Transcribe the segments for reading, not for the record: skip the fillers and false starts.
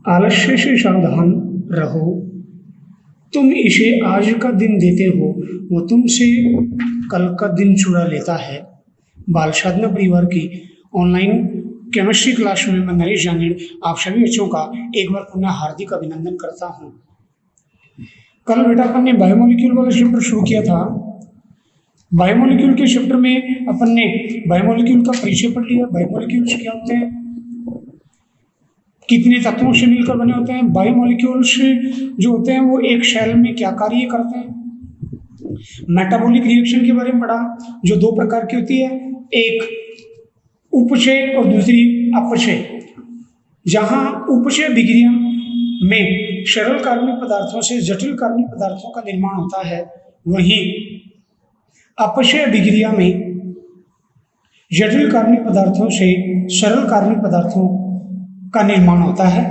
आलस्य से सावधान रहो, तुम इसे आज का दिन देते हो, वो तुमसे कल का दिन चुरा लेता है। बाल साधना परिवार की ऑनलाइन केमिस्ट्री क्लास में मैं नरेश जांगीड़ आप सभी बच्चों का एक बार पुनः हार्दिक अभिनंदन करता हूँ। कल बेटा अपन ने बायोमोलिक्यूल वाला चैप्टर शुरू किया था। बायोमोलिक्यूल के चैप्टर में अपन ने बायोमोलिक्यूल का परिचय पढ़ लिया। बायोमोलिक्यूल्स क्या होते हैं, कितने तत्वों से मिलकर बने होते हैं। बायोमोलिक्यूल्स जो होते हैं वो एक सेल में क्या कार्य करते हैं। मेटाबॉलिक रिएक्शन के बारे में पढ़ा, जो दो प्रकार की होती है, एक उपचय और दूसरी अपचय। जहां उपचय विक्रिया में सरल कार्बनिक पदार्थों से जटिल कार्बनिक पदार्थों का निर्माण होता है, वहीं अपचय विक्रिया में जटिल कार्बनिक पदार्थों से सरल कार्बनिक पदार्थों का निर्माण होता है।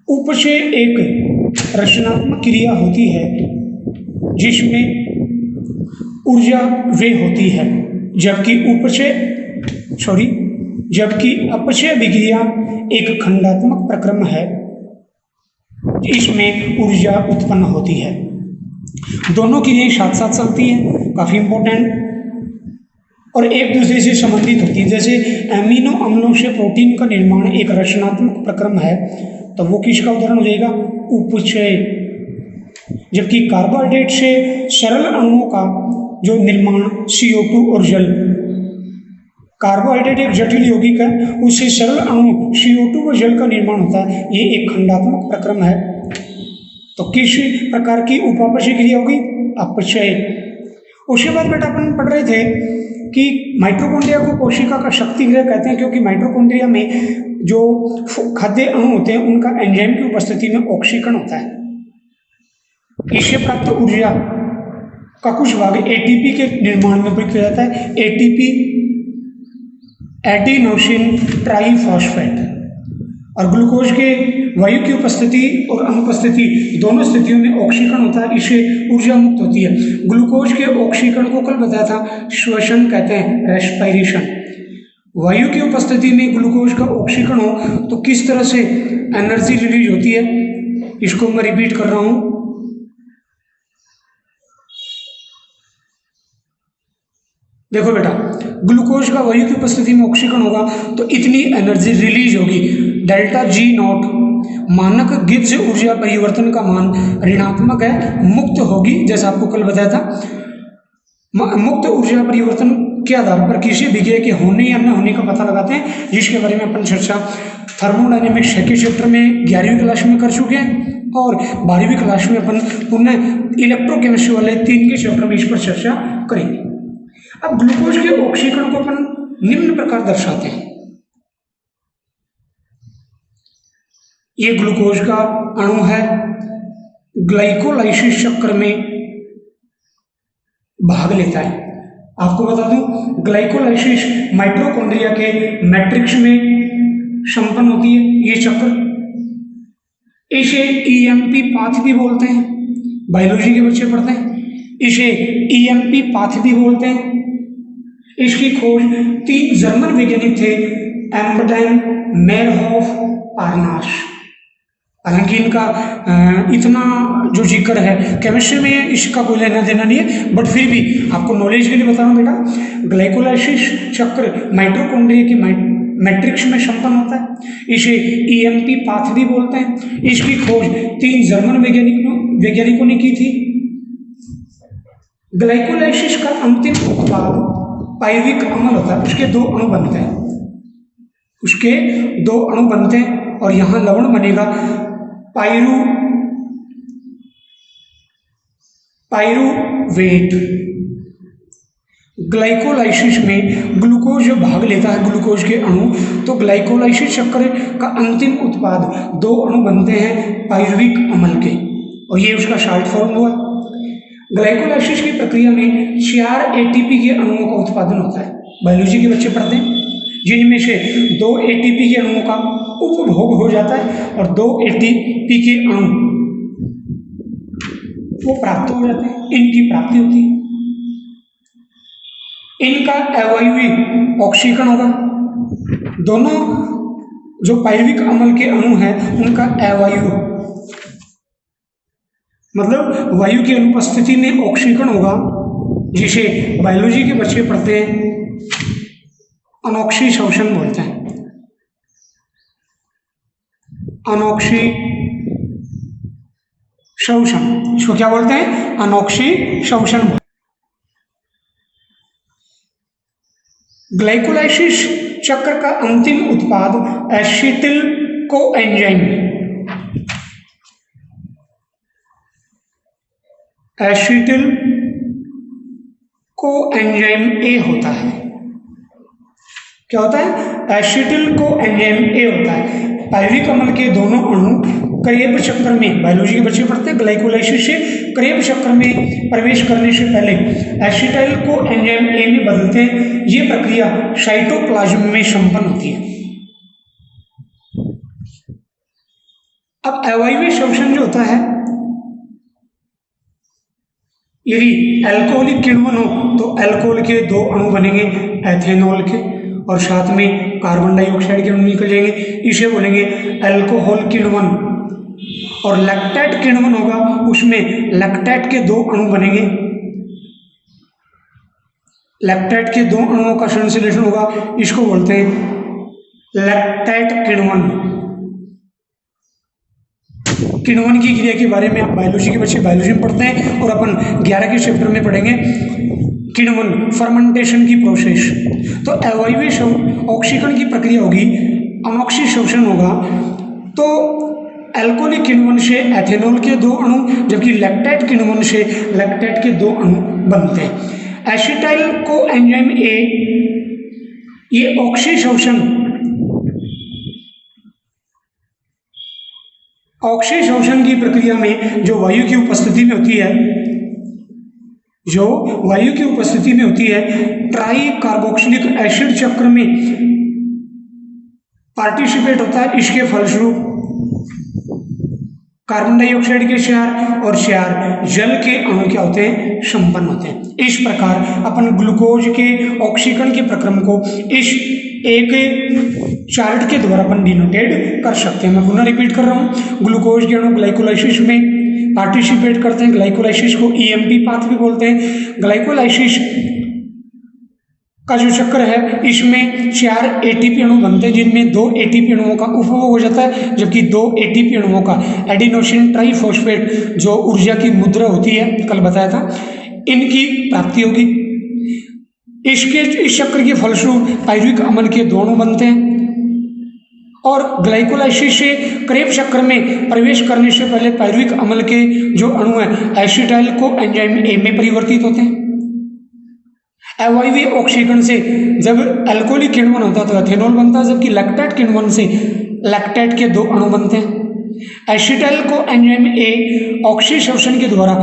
उपचय एक रचनात्मक क्रिया होती है जिसमें ऊर्जा व्यय होती है, जबकि अपचय विक्रिया एक खंडात्मक प्रक्रम है, इसमें ऊर्जा उत्पन्न होती है। दोनों क्रियाएं साथ साथ चलती हैं, काफी इंपॉर्टेंट, और एक दूसरे से संबंधित होती है। जैसे एमिनो अम्लों से प्रोटीन का निर्माण एक रचनात्मक प्रक्रम है, तो वो किसका उदाहरण हो जाएगा, उपचय। जबकि कार्बोहाइड्रेट से सरल अणुओं का जो निर्माण CO2 और जल, कार्बोहाइड्रेट एक जटिल यौगिक है, उससे सरल अणु CO2 और जल का निर्माण होता है, ये एक खंडात्मक प्रक्रम है। तो किस प्रकार की उपापचय क्रिया होगी, अपचय। उसके बाद बेटा अपन पढ़ रहे थे कि माइटोकॉन्ड्रिया को कोशिका का शक्ति गृह कहते हैं, क्योंकि माइटोकॉन्ड्रिया में जो खाद्य अणु होते हैं उनका एंजाइम की उपस्थिति में ऑक्सीकरण होता है। इससे प्राप्त ऊर्जा का कुछ भाग ATP के निर्माण में प्रयुक्त किया जाता है। ATP एडिनोसिन ट्राइफॉस्फेट, और ग्लूकोज के वायु की उपस्थिति और अनुपस्थिति दोनों स्थितियों में ऑक्सीकरण होता है, इससे ऊर्जा मुक्त होती है। ग्लूकोज के ऑक्सीकरण को कल बताया था, श्वसन कहते हैं, रेस्पिरेशन। वायु की उपस्थिति में ग्लूकोज का ऑक्सीकरण हो तो किस तरह से एनर्जी रिलीज होती है, इसको मैं रिपीट कर रहा हूं। देखो बेटा, ग्लूकोज का वायु की उपस्थिति में ऑक्सीकरण होगा तो इतनी एनर्जी रिलीज होगी, डेल्टा G0। मानक गिब्स ऊर्जा परिवर्तन का मान ऋणात्मक है, मुक्त होगी, जैसा आपको कल बताया था। मुक्त ऊर्जा परिवर्तन के आधार पर किसी विक्रिया के होने या न होने का पता लगाते हैं, जिसके बारे में अपन चर्चा थर्मोडायनेमिक्स के चैप्टर में 11वीं क्लास में कर चुके हैं, और 12वीं क्लास में अपन पुनः इलेक्ट्रोकेमिस्ट्री वाले 3 के चैप्टर में इस पर चर्चा करेंगे। अब ग्लूकोज के ऑक्सीकरण को अपन निम्न प्रकार दर्शाते हैं। ये ग्लूकोज का अणु है, ग्लाइकोलाइसिस चक्र में भाग लेता है। आपको बता दूं, ग्लाइकोलाइसिस माइटोकॉन्ड्रिया के मैट्रिक्स में संपन्न होती है। ये चक्र, इसे EMP पाथ भी बोलते हैं, बायोलॉजी के बच्चे पढ़ते हैं, इसे EMP पाथ भी बोलते हैं। इसकी खोज 3 जर्मन वैज्ञानिक थे, एम्बडेन, मेयरहोफ, पार्नास। हालांकि इनका इतना जो जिक्र है केमिस्ट्री में इसका कोई लेना देना नहीं है, बट फिर भी आपको नॉलेज के लिए बता रहा हूँ बेटा। ग्लाइकोलाइसिस चक्र माइटोकॉन्ड्रिया की मैट्रिक्स में संपन्न होता है, इसे EMP पाथ भी बोलते हैं। इसकी खोज 3 जर्मन वैज्ञानिकों ने की थी। ग्लाइकोलाइसिस का अंतिम उत्पाद पायरुविक अम्ल होता है, उसके 2 अणु बनते हैं, और यहां लवण बनेगा पायरुवेट। ग्लाइकोलाइसिस में ग्लूकोज जो भाग लेता है, ग्लूकोज के अणु, तो ग्लाइकोलाइसिस चक्र का अंतिम उत्पाद 2 अणु बनते हैं पायरुविक अम्ल के, और ये उसका शॉर्ट फॉर्म हुआ। ग्लाइकोलाइसिस की प्रक्रिया में 4 ATP के अणुओं का उत्पादन होता है, बायोलॉजी के बच्चे पढ़ते हैं, जिनमें से 2 ATP के अणुओं का उपभोग हो जाता है और 2 ATP के अणु वो प्राप्त हो जाते हैं, इनकी प्राप्ति होती है। इनका अवयवी ऑक्सीकरण होगा, दोनों जो पायरुविक अम्ल के अणु हैं उनका अवायु, मतलब वायु की अनुपस्थिति में ऑक्सीकरण होगा, जिसे बायोलॉजी के बच्चे पढ़ते हैं अनोक्सी शोषण बोलते हैं। अनोक्सी शोषण, इसको क्या बोलते हैं? अनोक्सी शोषण। ग्लाइकोलाइसिस चक्र का अंतिम उत्पाद acetyl coenzyme, acetyl coenzyme A होता है। क्या होता है? एसिटिल कोएंजाइम ए होता है। पायरुविक अम्ल के दोनों अणु क्रेब चक्र में, बायोलॉजी के बच्चे पढ़ते हैं, ग्लाइकोलाइसिस से क्रेब चक्र में प्रवेश करने से पहले एसिटाइल कोएंजाइम ए में बदलते हैं। ये प्रक्रिया साइटोप्लाज्म में संपन्न होती है। अब अवायवीय शोषण जो होता है, यदि अल्कोहलिक किण्वन हो तो अल्कोहल के दो अणु बनेंगे एथेनॉल के, और साथ में कार्बन डाइऑक्साइड के अणु निकल जाएंगे, इसे बोलेंगे अल्कोहल किण्वन। और लैक्टेट किण्वन होगा, उसमें लैक्टेट के दो अणु बनेंगे, लैक्टेट के दो अणुओं का संश्लेषण होगा, इसको बोलते हैं लैक्टेट किण्वन। किण्वन की क्रिया के बारे में आप बायोलॉजी के बच्चे बायोलॉजी में पढ़ते हैं, और अपन 11 के चैप्टर में पढ़ेंगे किण्वन, फर्मेंटेशन की प्रोसेस। तो अवायवीय ऑक्सीकरण की प्रक्रिया होगी, अनोक्सी शोषण होगा। तो अल्कोहलिक किण्वन से एथेनॉल के दो अणु, जबकि लैक्टेट किण्वन से लैक्टेट के दो अणु बनते हैं। एसिटाइल कोएंजाइम ए, ये ऑक्सीशोषण की प्रक्रिया में जो वायु की उपस्थिति में होती है, जो वायु की उपस्थिति में होती है, ट्राई कार्बोक्सिलिक एसिड चक्र में पार्टिसिपेट होता है। इसके फलस्वरूप कार्बन डाइऑक्साइड के क्षार और क्षार जल के अणु क्या होते हैं? संपन्न होते हैं। इस प्रकार अपन ग्लूकोज के ऑक्सीकरण के प्रक्रम को इस एक चार्ट के द्वारा अपन डिनोटेट कर सकते हैं। मैं पुनः रिपीट कर रहा हूँ, ग्लूकोज के अणु ग्लाइकोलाइसिस में पार्टिसिपेट करते हैं, ग्लाइकोलाइसिस को ईएमपी पाथ भी बोलते हैं। ग्लाइकोलाइसिस का जो चक्र है, इसमें 4 एटीपी अणु बनते हैं, जिनमें 2 एटीपी अणुओं का उपभोग हो जाता है, जबकि 2 एटीपी अणुओं का एडिनोसिन ट्राइफॉस्फेट जो ऊर्जा की मुद्रा होती है, कल बताया था, इनकी प्राप्ति होगी। इस चक्र के फलस्वरूप पायरुविक अम्ल के दो अणु बनते हैं, और ग्लाइकोलाइसिस से क्रेब चक्र में प्रवेश करने से पहले पायरुविक अम्ल के जो अणु हैं एसिटाइल कोएंजाइम ए में परिवर्तित होते हैं। अवायवीय ऑक्सीकरण से जब अल्कोहलिक किण्वन होता है तो एथेनॉल बनता है, जबकि लैक्टेट किण्वन से लैक्टेट के दो अणु बनते हैं। एसिटाइल कोएंजाइम ए ऑक्सीशोषण के द्वारा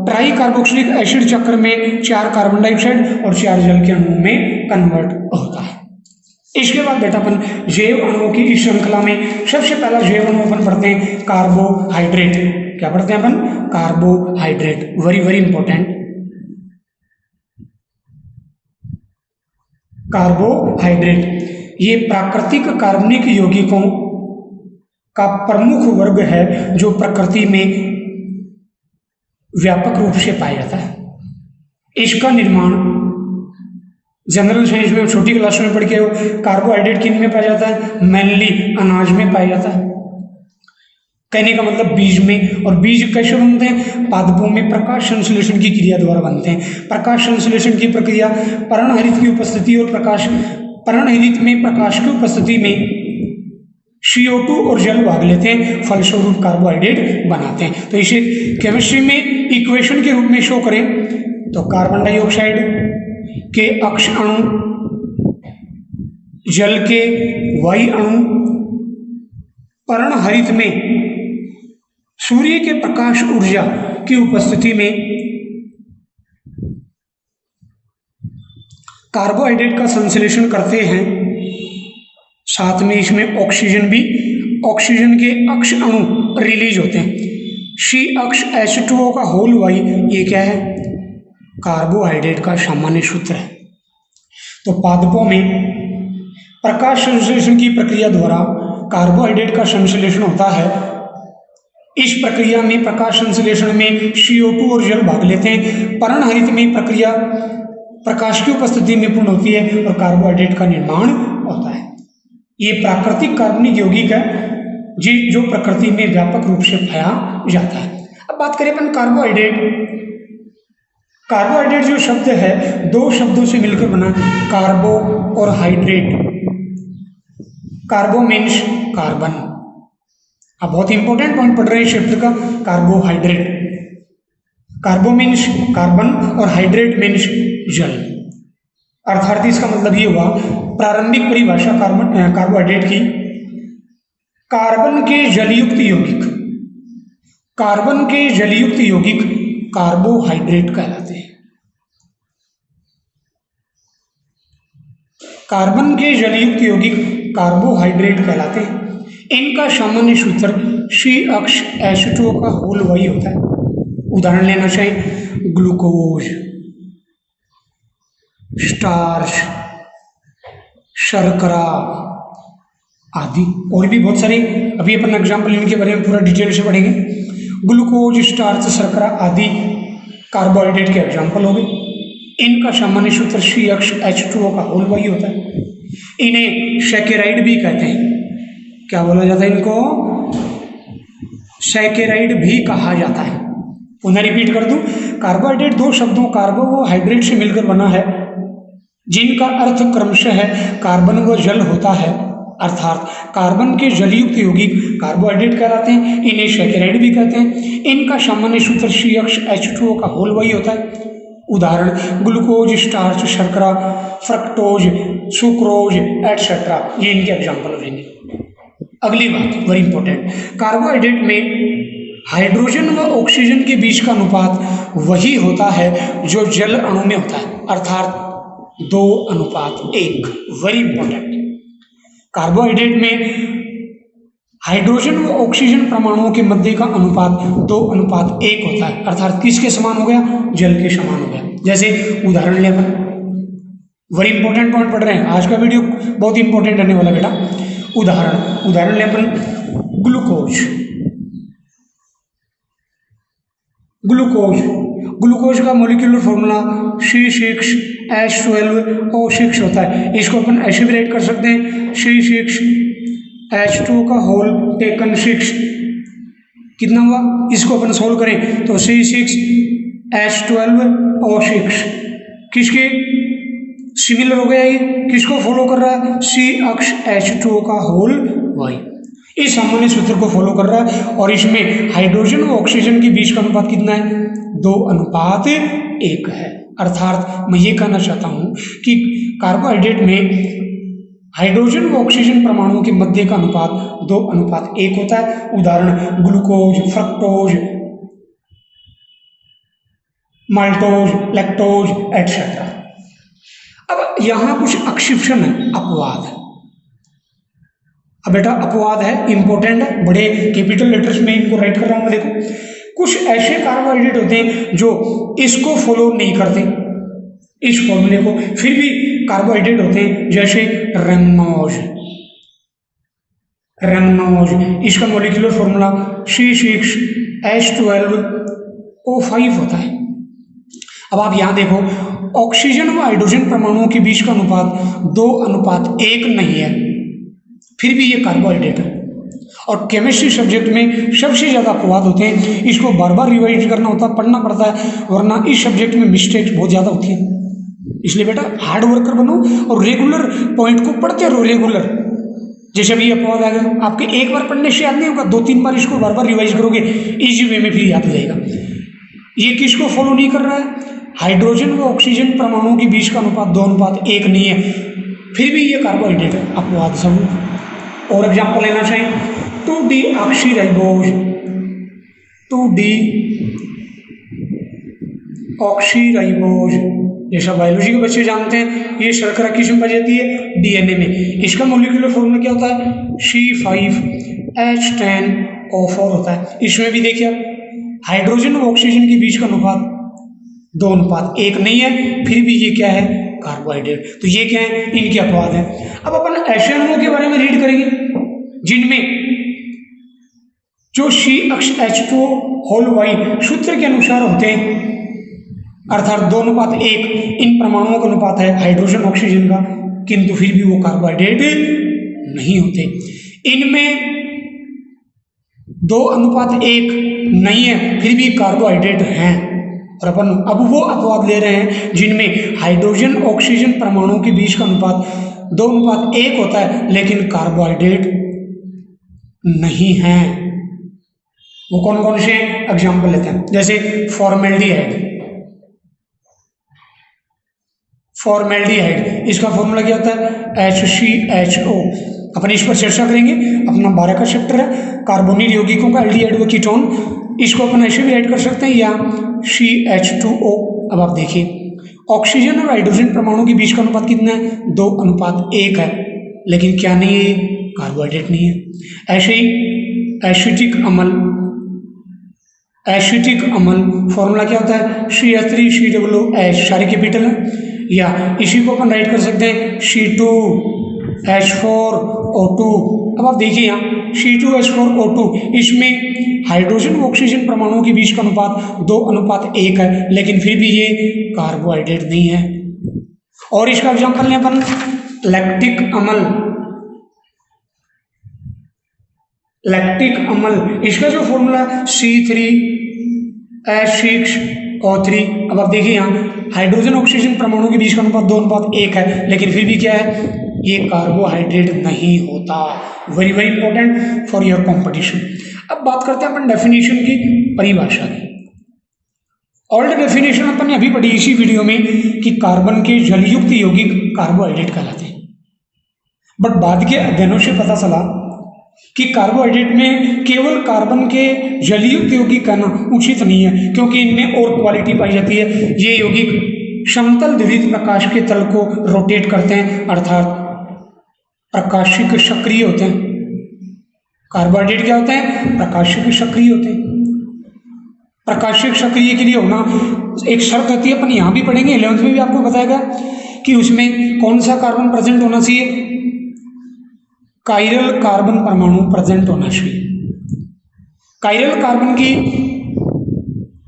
ट्राई कार्बोक्सिलिक एसिड चक्र में 4 कार्बन डाइऑक्साइड और 4 जल के अणुओं में कन्वर्ट होता है। इसके बाद बेटा अपन जैव अणुओं की इस श्रृंखला में सबसे पहला जैव अणु अपन पढ़ते हैं कार्बोहाइड्रेट। क्या पढ़ते हैं अपन? Carbohydrate, very very important. Carbohydrate ये प्राकृतिक कार्बनिक यौगिकों का प्रमुख वर्ग है जो प्रकृति में व्यापक रूप से पाया जाता है। इसका निर्माण जनरल साइंस में छोटी क्लास में पढ़ के हो, कार्बोहाइड्रेट किन में पाया जाता है? मेनली अनाज में पाया जाता है। कहने का मतलब बीज में। और बीज कैसे बनते हैं? पादपों में प्रकाश संश्लेषण की क्रिया द्वारा बनते हैं। प्रकाश संश्लेषण की प्रक्रिया पर्णहरित की उपस्थिति और पर्णहरित में प्रकाश की उपस्थिति में CO2 और जल भाग लेते हैं, फलस्वरूप कार्बोहाइड्रेट बनाते हैं। तो इसे केमिस्ट्री में इक्वेशन के रूप में शो करें तो कार्बन डाइऑक्साइड के अक्ष अणु, जल के वाई अणु, पर्णहरित में सूर्य के प्रकाश ऊर्जा की उपस्थिति में कार्बोहाइड्रेट का संश्लेषण करते हैं। साथ में इसमें ऑक्सीजन के अक्ष अणु रिलीज होते हैं। C अक्ष H2O का होल वाई, ये क्या है? कार्बोहाइड्रेट का सामान्य सूत्र है। तो पादपों में प्रकाश संश्लेषण की प्रक्रिया द्वारा कार्बोहाइड्रेट का संश्लेषण होता है। इस प्रक्रिया में प्रकाश संश्लेषण में CO2 और जल भाग लेते हैं। पर्णहरित में प्रक्रिया प्रकाश की उपस्थिति में पूर्ण होती है और कार्बोहाइड्रेट का निर्माण होता है। ये प्राकृतिक कार्बनिक यौगिक है जो प्रकृति में व्यापक रूप से पाया जाता है। अब बात करें अपन कार्बोहाइड्रेट। कार्बोहाइड्रेट जो शब्द है दो शब्दों से मिलकर बना, कार्बो और हाइड्रेट। कार्बो means carbon. अब बहुत इंपॉर्टेंट पॉइंट पढ़ रहे हैं शब्द का, कार्बोहाइड्रेट। कार्बो मीन्स कार्बन और हाइड्रेट मीन्स जल। अर्थात इसका मतलब ये हुआ, प्रारंभिक परिभाषा कार्बोहाइड्रेट की, कार्बन के जलयुक्त यौगिक, कार्बन के जलयुक्त यौगिक कार्बोहाइड्रेट कहलाते हैं। कार्बन के जलयुक्त यौगिक कार्बोहाइड्रेट कहलाते हैं। इनका सामान्य सूत्र CH2O का होल वही होता है। उदाहरण लेना चाहिए, ग्लूकोज, स्टार्च, शर्करा आदि और भी बहुत सारे। अभी अपन एग्जाम्पल इनके बारे में पूरा डिटेल से पढ़ेंगे। ग्लूकोज, स्टार्च, शर्करा आदि कार्बोहाइड्रेट के एग्जाम्पल हो गए। इनका सामान्य सूत्र CH2O का होल वही होता है। इन्हें सैकेराइड भी कहते हैं। क्या बोला जाता है इनको? सैकेराइड भी कहा जाता है। पुनः रिपीट कर दूं, कार्बोहाइड्रेट दो शब्दों कार्बोहाइड्रेट से मिलकर बना है, जिनका अर्थ क्रमशः कार्बन व जल होता है। अर्थात कार्बन के जलयुक्त यौगिक कार्बोहाइड्रेट कहलाते हैं। इन्हें सैकेराइड भी कहते हैं। इनका सामान्य सूत्र CH2O का होल वही होता है। उदाहरण ग्लूकोज, स्टार्च, शर्करा, फ्रक्टोज, सुक्रोज एटसेट्रा, ये इनके एग्जाम्पल हो जाएंगे। अगली बात वेरी इंपॉर्टेंट, कार्बोहाइड्रेट में हाइड्रोजन व ऑक्सीजन के बीच का अनुपात वही होता है जो जल अणु में होता है, अर्थात 2:1। वेरी इंपॉर्टेंट, कार्बोहाइड्रेट में हाइड्रोजन व ऑक्सीजन परमाणुओं के मध्य का अनुपात 2:1 होता है, अर्थात किसके समान हो गया? जल के समान हो गया। जैसे उदाहरण ले अपन, वेरी इंपॉर्टेंट पॉइंट पढ़ रहे हैं, आज का वीडियो बहुत इंपॉर्टेंट रहने वाला बेटा। उदाहरण ले अपन, ग्लूकोज का मॉलिक्यूलर फॉर्मूला C6H12O6 होता है। इसको अपन ऐसे भी राइट कर सकते हैं, C6H2 का होल टेकन 6 कितना हुआ? इसको अपन सोल्व करें तो C6H12O6 किसके सिमिलर हो गया? ये किसको फॉलो कर रहा है? CH2O का होल वाई। इस सामान्य सूत्र को फॉलो कर रहा है और इसमें हाइड्रोजन और ऑक्सीजन के बीच का अनुपात कितना है? 2:1 है। अर्थात मैं ये कहना चाहता हूं कि कार्बोहाइड्रेट में हाइड्रोजन व ऑक्सीजन परमाणुओं के मध्य का अनुपात 2:1 होता है। उदाहरण glucose, fructose, maltose, lactose etcetera. अब यहां कुछ एक्सेप्शन है, अपवाद है। अब बेटा अपवाद है, इंपॉर्टेंट है, बड़े कैपिटल लेटर्स में इनको राइट कर रहा हूं मैं। देखो, कुछ ऐसे कार्बोहाइड्रेट होते हैं जो इसको फॉलो नहीं करते, इस फॉर्मूले को, फिर भी कार्बोहाइड्रेट होते हैं, जैसे रेमनोज, इसका मॉलिक्यूलर फॉर्मूला C6H12O5 होता है। अब आप यहां देखो, ऑक्सीजन व हाइड्रोजन परमाणुओं के बीच का अनुपात 2:1 नहीं है, फिर भी ये कार्बोहाइड्रेट है। और केमिस्ट्री सब्जेक्ट में सबसे ज़्यादा अपवाद होते हैं, इसको बार बार रिवाइज करना होता है, पढ़ना पड़ता है, वरना इस सब्जेक्ट में मिस्टेक्स बहुत ज़्यादा होती है। इसलिए बेटा हार्ड वर्कर बनो और रेगुलर पॉइंट को पढ़ते रहो, रेगुलर। जैसे अभी अपवाद आ गया, आपके एक बार पढ़ने से याद नहीं होगा, 2-3 बार इसको बार बार रिवाइज करोगे, इजी वे में फिर याद हो जाएगा। ये किसको फॉलो नहीं कर रहा है? हाइड्रोजन व ऑक्सीजन परमाणुओं के बीच का अनुपात 2:1 नहीं है, फिर भी ये कार्बोहाइड्रेट है, अपवाद सब। और एग्जाम्पल लेना चाहिए, 2-deoxyराइबोज, 2-deoxyराइबोज, जैसा बायोलॉजी के बच्चे जानते हैं, ये शर्करा किस में पाई जाती है? DNA में। इसका मॉलिक्यूलर फॉर्मूला क्या होता है? C5H10O4 होता है। इसमें भी देखिए हाइड्रोजन व ऑक्सीजन के बीच का अनुपात 2:1 नहीं है, फिर भी ये क्या है? कार्बोहाइड्रेट। तो ये क्या है? इनके अपवाद है। अब अपन ऐसे अणुओं के बारे में रीड करेंगे जिनमें जो CH2 होल वाई सूत्र के अनुसार होते हैं, अर्थात 2:1 इन परमाणुओं का अनुपात है हाइड्रोजन ऑक्सीजन का, किंतु फिर भी वो कार्बोहाइड्रेट नहीं होते। इनमें 2:1 नहीं है फिर भी कार्बोहाइड्रेट हैं। और अपन अब वो अपवाद ले रहे हैं जिनमें हाइड्रोजन ऑक्सीजन परमाणुओं के बीच का अनुपात 2:1 होता है लेकिन कार्बोहाइड्रेट नहीं है। वो कौन कौन से एग्जाम्पल लेते हैं, जैसे फॉर्मेल्डिहाइड। फॉर्मेल्डिहाइड इसका फॉर्मूला क्या होता है HCHO। अपन इस पर चर्चा करेंगे, अपना 12 का चैप्टर है कार्बोनिल यौगिकों का, एल्डिहाइड व कीटोन। इसको अपन ऐसे भी ऐड कर सकते हैं या CH2O। अब आप देखिए ऑक्सीजन और हाइड्रोजन परमाणु के बीच का अनुपात कितना है 2:1 है, लेकिन क्या नहीं है, कार्बोहाइड्रेट नहीं है। ऐसे ही एसिटिक अम्ल, एसिटिक अम्ल फॉर्मूला क्या होता है CH3COOH, सारे कैपिटल है। या इसी को अपन राइट कर सकते हैं C2H4O2। अब आप देखिए यहाँ C2H4O2, इसमें हाइड्रोजन व ऑक्सीजन परमाणुओं के बीच का अनुपात 2:1 है, लेकिन फिर भी ये कार्बोहाइड्रेट नहीं है। और इसका एग्जाम्पल लें अपन लैक्टिक अम्ल। लैक्टिक अम्ल इसका जो फॉर्मूला है C3H6O3। अब आप देखिए यहाँ हाइड्रोजन ऑक्सीजन परमाणु के बीच का अनुपात 2:1 है, लेकिन फिर भी क्या है, ये कार्बोहाइड्रेट नहीं होता। Very very important for your competition. अब बात करते हैं अपन डेफिनेशन की, परिभाषा की। ऑल्ड डेफिनेशन अपन ने अभी पढ़ी इसी वीडियो में कि कार्बन के जलयुक्त यौगिक कार्बोहाइड्रेट कहलाते हैं। बट बाद के अध्ययनों से पता चला कि कार्बोहाइड्रेट में केवल कार्बन के जलयुक्त यौगिक कहना उचित नहीं है, क्योंकि इनमें और क्वालिटी पाई जाती है। ये यौगिक समतल द्विध्रुव प्रकाश के तल को रोटेट करते हैं, अर्थात प्रकाशिक सक्रिय होते हैं। कार्बोहाइड्रेट क्या होते हैं, प्रकाशिक सक्रिय होते हैं। प्रकाशिक सक्रिय के लिए होना एक शर्त होती है, अपन यहाँ भी पढ़ेंगे, 11th में भी आपको बताएगा कि उसमें कौन सा कार्बन प्रेजेंट होना चाहिए, कायरल कार्बन परमाणु प्रेजेंट होना चाहिए। कायरल कार्बन की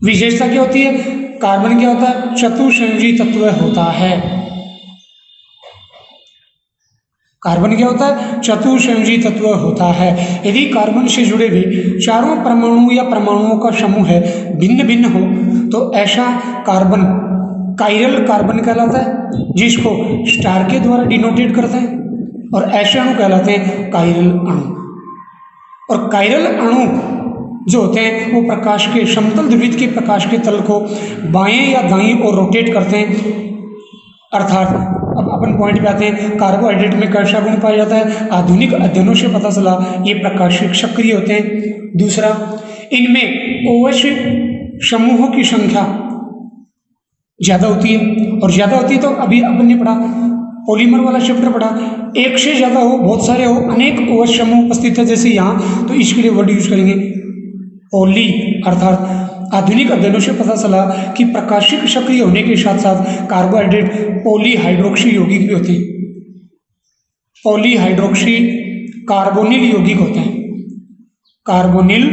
विशेषता क्या होती है, कार्बन क्या होता है, चतुसंयोजी तत्व होता है। कार्बन क्या होता है, चतुसंयोजी तत्व होता है। यदि कार्बन से जुड़े हुए चारों परमाणु या परमाणुओं का समूह है भिन्न भिन्न हो तो ऐसा कार्बन कायरल कार्बन कहलाता है, जिसको स्टार के द्वारा डिनोटेट करते हैं। और ऐसे अणु कहलाते हैं कायरल अणु। और कायरल अणु जो होते हैं वो प्रकाश के समतल ध्रुवित के प्रकाश के तल को बाएं या दाएं और रोटेट करते हैं। अर्थात अब अपन पॉइंट पे आते हैं, कार्बोहाइड्रेट में कैसा गुण पाया जाता है, आधुनिक अध्ययनों से पता चला ये प्रकाशिक सक्रिय होते हैं। दूसरा, इनमें OH समूहों की संख्या ज्यादा होती है, और ज्यादा होती है तो अभी अपन ने पढ़ा, पॉलीमर वाला चैप्टर पढ़ा, एक से ज्यादा हो, बहुत सारे हो, अनेक OH समूह उपस्थित है जैसे यहाँ, तो इसके लिए वर्ड यूज करेंगे पॉली। अर्थात आधुनिक अध्ययनों से पता चला कि प्रकाशिक सक्रिय होने के साथ साथ कार्बोहाइड्रेट पॉलीहाइड्रोक्सी यौगिक भी होते हैं। पॉलीहाइड्रोक्सी कार्बोनिल यौगिक होते हैं, कार्बोनिल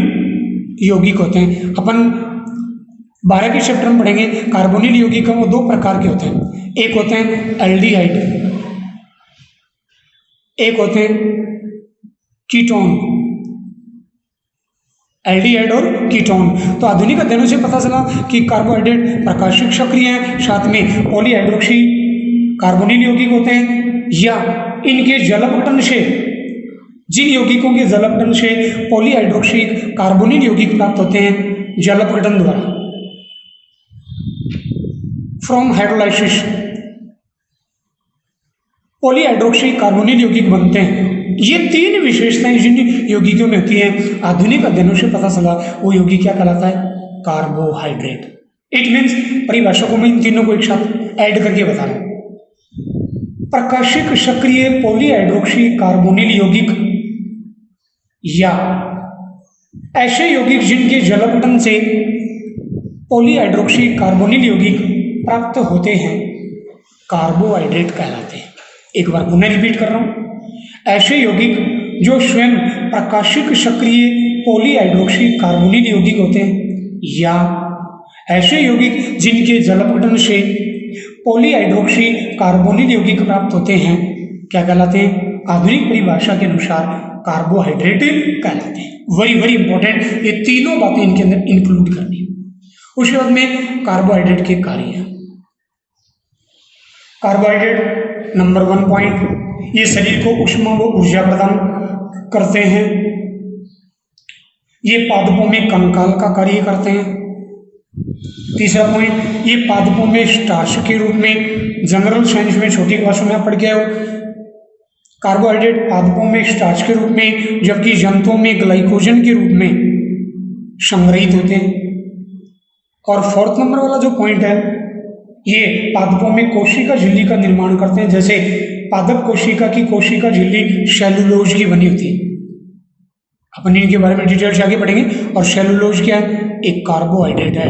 यौगिक होते हैं। अपन 12 के चैप्टर में पढ़ेंगे कार्बोनिल यौगिक वो 2 प्रकार के होते हैं, एक होते हैं एल्डिहाइड, एक होते हैं कीटोन। एल्डिहाइड और कीटोन। तो आधुनिक अध्ययनों से पता चला कि कार्बोहाइड्रेट प्रकाशिक सक्रिय हैं, साथ में पॉलीहाइड्रोक्सी कार्बोनिल यौगिक होते हैं, या इनके जलपटन से, जिन यौगिकों के जलपटन से पॉलीहाइड्रोक्सी कार्बोनिल यौगिक प्राप्त होते हैं जलपटन द्वारा, फ्रॉम हाइड्रोलाइसिस पॉलीहाइड्रोक्सी कार्बोनिल यौगिक बनते हैं। ये 3 विशेषताएं जिन यौगिकों में होती हैं, आधुनिक अध्ययनों से पता चला वो यौगिक क्या कहलाता है, कार्बोहाइड्रेट। इट मीन्स परिभाषा को मैं इन तीनों को एक साथ ऐड करके बता रहा हूं। प्रकाशिक सक्रिय पॉलीहाइड्रोक्सी कार्बोनिल यौगिक, या ऐसे यौगिक जिनके जलपटन से पॉलीहाइड्रोक्सी कार्बोनिल यौगिक प्राप्त होते हैं, कार्बोहाइड्रेट कहलाते हैं। एक बार पुनः रिपीट कर रहा हूं, ऐसे यौगिक जो स्वयं प्रकाशिक सक्रिय पॉलीहाइड्रोक्सी कार्बोनिल यौगिक होते हैं, या ऐसे यौगिक जिनके जलपघटन से पॉलीहाइड्रोक्सी कार्बोनिल यौगिक प्राप्त होते हैं, क्या कहलाते हैं? आधुनिक परिभाषा के अनुसार कार्बोहाइड्रेट कहलाते हैं। वेरी इंपॉर्टेंट, ये तीनों बातें इनके अंदर इंक्लूड करनी। उसके बाद में कार्बोहाइड्रेट के कार्य। कार्बोहाइड्रेट नंबर 1 पॉइंट, ये शरीर को ऊष्मा व ऊर्जा प्रदान करते हैं। ये पादपों में कंकाल का कार्य करते हैं। तीसरा पॉइंट, ये पादपों में स्टार्च के रूप में, जनरल साइंस में छोटी क्लासों में आप पढ़ के आओ, कार्बोहाइड्रेट पादपों में स्टार्च के रूप में, जबकि जंतुओं में ग्लाइकोजन के रूप में संग्रहित होते हैं। और 4th नंबर वाला जो पॉइंट है, ये पादपों में कोशिका झिल्ली का निर्माण करते हैं। जैसे पादप कोशिका की कोशिका झिल्ली सेलुलोज की बनी होती है, अपन इनके बारे में डिटेल से आगे पढ़ेंगे। और सेलुलोज क्या है? एक कार्बोहाइड्रेट है।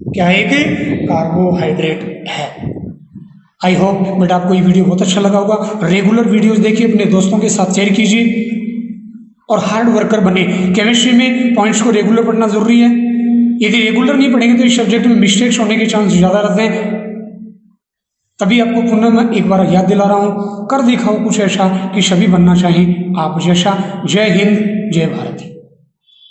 क्या है? एक कार्बोहाइड्रेट है। आई होप बेटा आपको ये वीडियो बहुत अच्छा लगा होगा। रेगुलर वीडियोस देखिए, अपने दोस्तों के साथ शेयर कीजिए और हार्ड वर्कर बने। केमिस्ट्री में पॉइंट्स को रेगुलर पढ़ना जरूरी है। यदि रेगुलर नहीं पढ़ेंगे तो इस सब्जेक्ट में मिस्टेक्स होने के चांस ज़्यादा रहते हैं। तभी आपको पुनः मैं एक बार याद दिला रहा हूँ, कर दिखाओ कुछ ऐसा कि सभी बनना चाहिए आप जैसा। जय हिंद, जय भारत।